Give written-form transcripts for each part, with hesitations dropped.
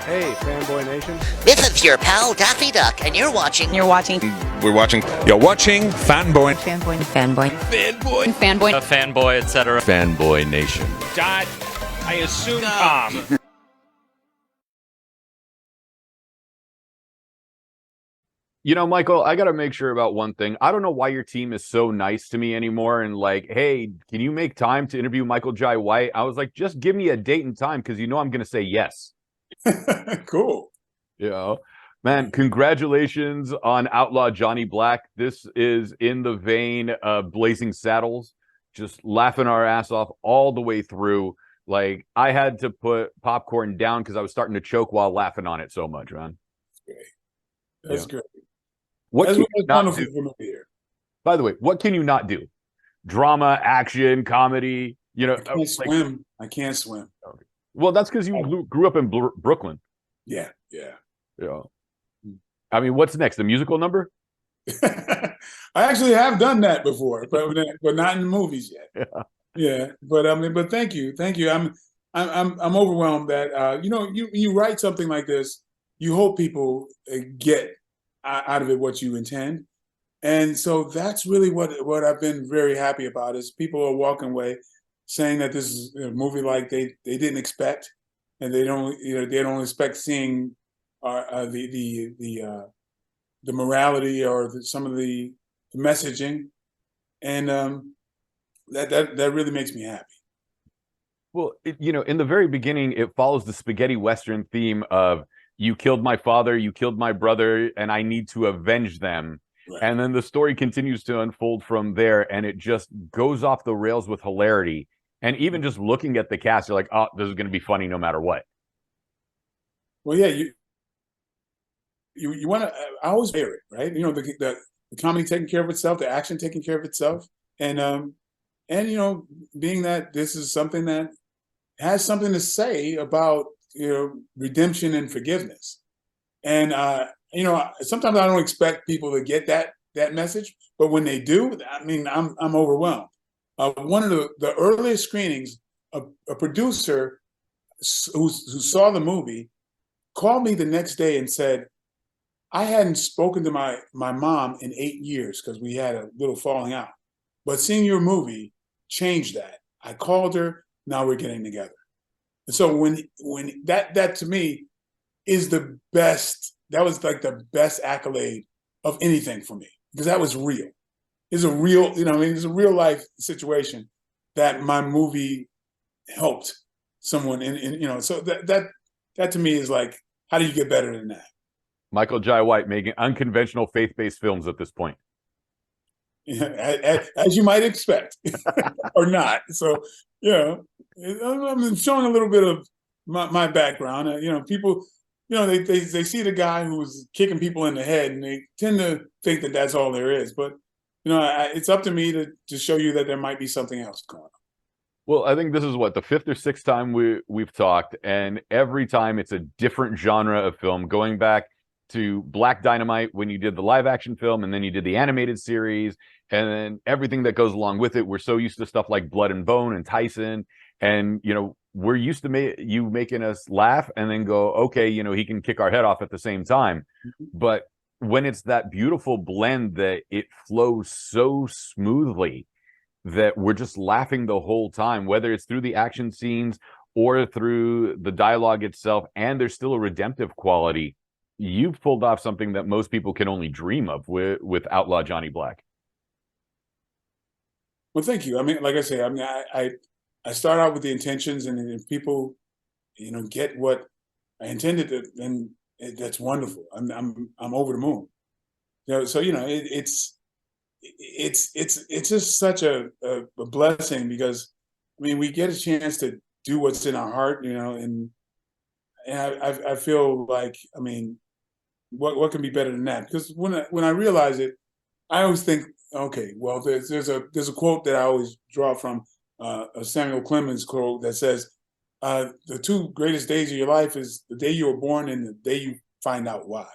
Hey, Fanboy Nation. This is your pal Daffy Duck, and you're watching. We're watching Fanboy. A fanboy, etc. Fanboy Nation. I assume Tom. You know, Michael, I got to make sure about one thing. I don't know why your team is so nice to me anymore. And like, hey, can you make time to interview Michael Jai White? I was like, just give me a date and time because you know I'm going to say yes. Cool. You know, man, congratulations on Outlaw Johnny Black. This is in the vein of Blazing Saddles, just laughing our ass off all the way through. Like, I had to put popcorn down because I was starting to choke while laughing on it so much, man. That's great. What That's can what you not wonderful do? for me here. By the way, what can you not do? Drama, action, comedy. You know, I can't swim. I can't swim. Well, that's because you grew up in Brooklyn. Yeah. You know, I mean, what's next? The musical number? I actually have done that before, but not in the movies yet. Yeah. But I mean, but thank you. I'm overwhelmed that you write something like this, you hope people get out of it what you intend. And so that's really what I've been very happy about is people are walking away saying that this is a movie like they didn't expect, and they don't expect seeing the morality or some of the messaging, and that really makes me happy. Well, in the very beginning, it follows the spaghetti Western theme of you killed my father, you killed my brother, and I need to avenge them. Right. And then the story continues to unfold from there, and it just goes off the rails with hilarity. And even just looking at the cast, you're like, oh, this is going to be funny no matter what. Well, yeah, you want to. I always hear it, right? You know, the comedy taking care of itself, the action taking care of itself, and being that this is something that has something to say about redemption and forgiveness, and sometimes I don't expect people to get that message, but when they do, I mean, I'm overwhelmed. One of the earliest screenings, a producer who saw the movie called me the next day and said, I hadn't spoken to my mom in 8 years because we had a little falling out. But seeing your movie changed that. I called her, now we're getting together. And so when that to me is the best, that was like the best accolade of anything for me, because that was real. It's a real, it's a real life situation that my movie helped someone in so that to me is like, how do you get better than that? Michael Jai White making unconventional faith-based films at this point. Yeah, as you might expect, or not. So, I'm showing a little bit of my background. People, they see the guy who's kicking people in the head, and they tend to think that that's all there is. But it's up to me to show you that there might be something else going on. Well, I think this is the fifth or sixth time we've talked, and every time it's a different genre of film. Going back to Black Dynamite when you did the live action film, and then you did the animated series, and then everything that goes along with it. We're so used to stuff like Blood and Bone and Tyson, and we're used to you making us laugh and then go, okay, he can kick our head off at the same time. But when it's that beautiful blend that it flows so smoothly that we're just laughing the whole time, whether it's through the action scenes or through the dialogue itself, and there's still a redemptive quality, you've pulled off something that most people can only dream of with Outlaw Johnny Black. Well, thank you. I mean, like I say, I mean, I start out with the intentions, and if people, get what I intended to, then that's wonderful. I'm over the moon. So it's just such a blessing, because I mean, we get a chance to do what's in our heart, and I feel like, I mean, what can be better than that? Because when I realize it, I always think, okay, well, there's a quote that I always draw from, a Samuel Clemens quote that says, the two greatest days of your life is the day you were born and the day you find out why.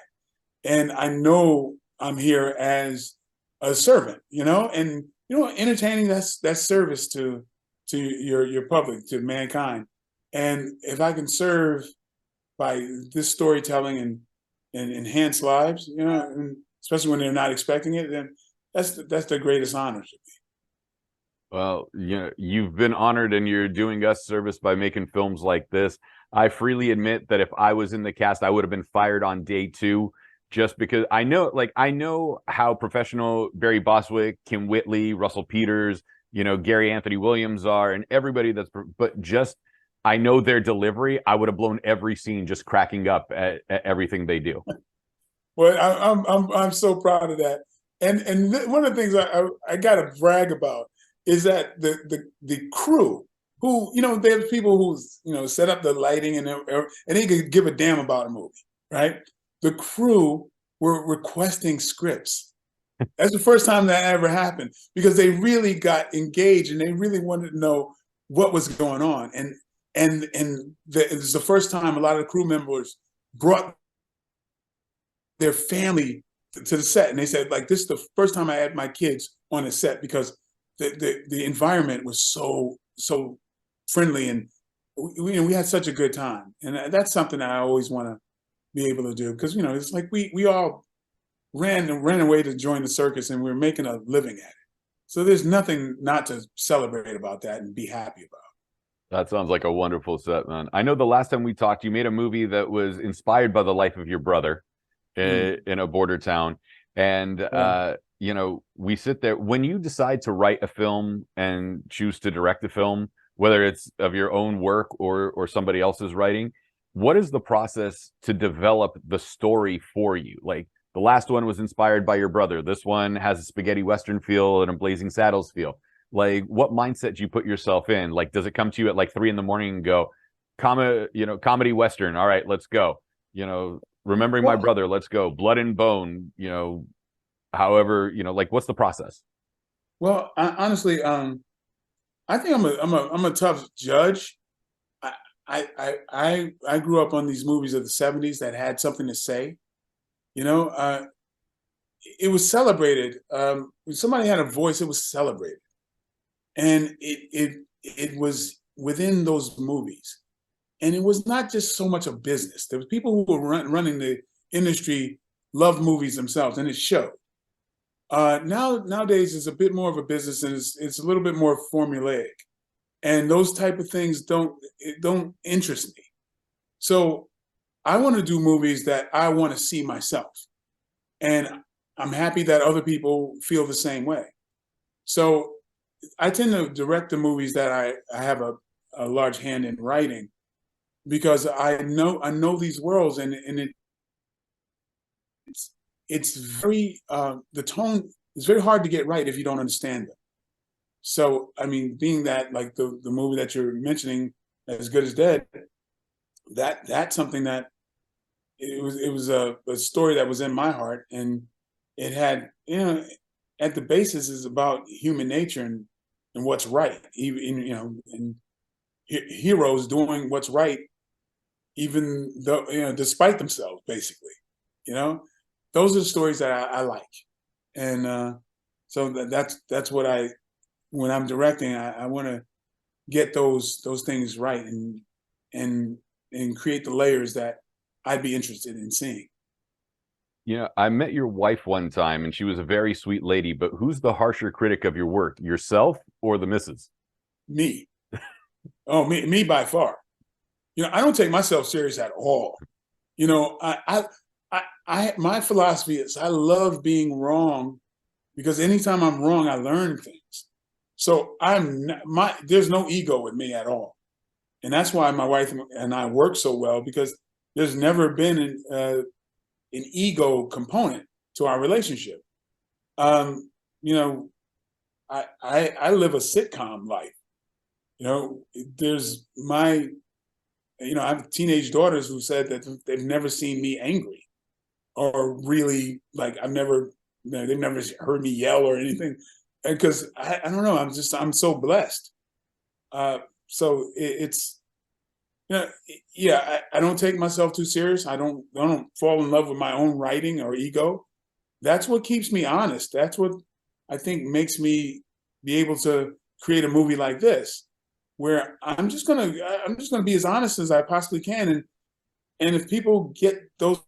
And I know I'm here as a servant, and entertaining, that's service to your public, to mankind. And if I can serve by this storytelling and enhance lives, you know, and especially when they're not expecting it, then that's the greatest honor to me. Well, you know, you've been honored and you're doing us service by making films like this. I freely admit that if I was in the cast, I would have been fired on day 2, just because I know how professional Barry Bostwick, Kim Whitley, Russell Peters, you know, Gary Anthony Williams are, and everybody but just, I know their delivery. I would have blown every scene just cracking up at everything they do. Well, I'm so proud of that. And one of the things I got to brag about is that the crew, who, you know, there's people who, you know, set up the lighting and they could give a damn about a movie, right? The crew were requesting scripts. That's the first time that ever happened, because they really got engaged and they really wanted to know what was going on. And it was the first time a lot of the crew members brought their family to the set, and they said, like, this is the first time I had my kids on a set, because the environment was so friendly, and we had such a good time. And that's something that I always want to be able to do, because, you know, it's like we all ran away to join the circus, and we're making a living at it. So there's nothing not to celebrate about that and be happy about. That sounds like a wonderful set, man. I know the last time we talked, you made a movie that was inspired by the life of your brother in a border town. And, you know, we sit there. When you decide to write a film and choose to direct a film, whether it's of your own work or somebody else's writing, what is the process to develop the story for you? Like, the last one was inspired by your brother. This one has a spaghetti Western feel and a Blazing Saddles feel. Like, what mindset do you put yourself in? Like, does it come to you at like 3 a.m. and go, comedy Western, all right, let's go. You know, Remembering My Brother, let's go. Blood and Bone, you know, however, you know, like, what's the process? Well, honestly, I think I'm a tough judge. I grew up on these movies of the '70s that had something to say. You know, it was celebrated. When somebody had a voice, it was celebrated, and it was within those movies. And it was not just so much a business. There was people who were running the industry, loved movies themselves, and it showed. Nowadays, it's a bit more of a business, and it's a little bit more formulaic, and those type of things don't interest me. So I want to do movies that I want to see myself, and I'm happy that other people feel the same way. So I tend to direct the movies that I have a large hand in writing, because I know these worlds, and it's very the tone is very hard to get right if you don't understand them. So, I mean, being that, like, the movie that you're mentioning, As Good as Dead, that's something that it was a story that was in my heart, and it had, you know, at the basis is about human nature and what's right, even, you know, and heroes doing what's right, even though, you know, despite themselves, basically. You know, those are the stories that I like, and so that's what when I'm directing, I want to get those things right, and create the layers that I'd be interested in seeing. You know, I met your wife one time and she was a very sweet lady, but who's the harsher critic of your work, yourself or the missus? Me. Oh, me by far. You know, I don't take myself serious at all. You know, my philosophy is I love being wrong, because anytime I'm wrong, I learn things. So there's no ego with me at all. And that's why my wife and I work so well, because there's never been an ego component to our relationship. You know, I live a sitcom life. You know, I have teenage daughters who said that they've never seen me angry, or really, like, they've never heard me yell or anything, because I don't know, I'm so blessed. So it's, you know, yeah, I don't take myself too serious. I don't fall in love with my own writing or ego. That's what keeps me honest. That's what I think makes me be able to create a movie like this, where I'm just gonna be as honest as I possibly can, And if people get those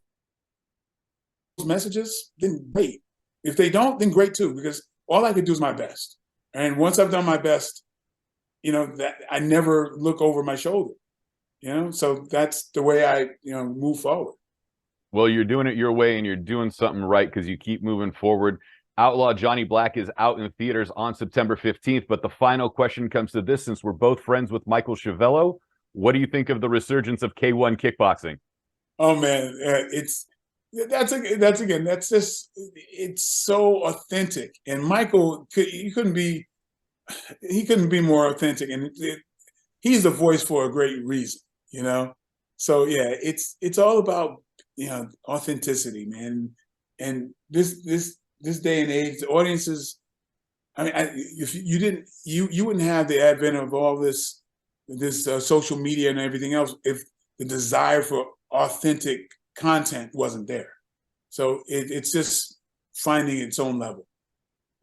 messages, then great. If they don't, then great too, because all I can do is my best. And once I've done my best, that I never look over my shoulder, so that's the way I, move forward. Well, you're doing it your way, and you're doing something right because you keep moving forward. Outlaw Johnny Black is out in theaters on September 15th, but the final question comes to this, since we're both friends with Michael Schiavello. What do you think of the resurgence of K1 kickboxing? Oh man, that's just, it's so authentic. And Michael, he couldn't be more authentic, and he's the voice for a great reason, So yeah, it's all about authenticity, man. And this day and age, the audiences. I mean, if you didn't, you wouldn't have the advent of all this social media and everything else if the desire for authentic content wasn't there. So it's just finding its own level.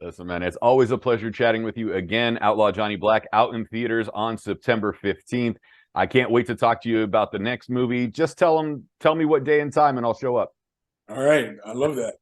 Listen, man, it's always a pleasure chatting with you again. Outlaw Johnny Black out in theaters on September 15th. I can't wait to talk to you about the next movie. Just tell me what day and time, and I'll show up. All right. I love that.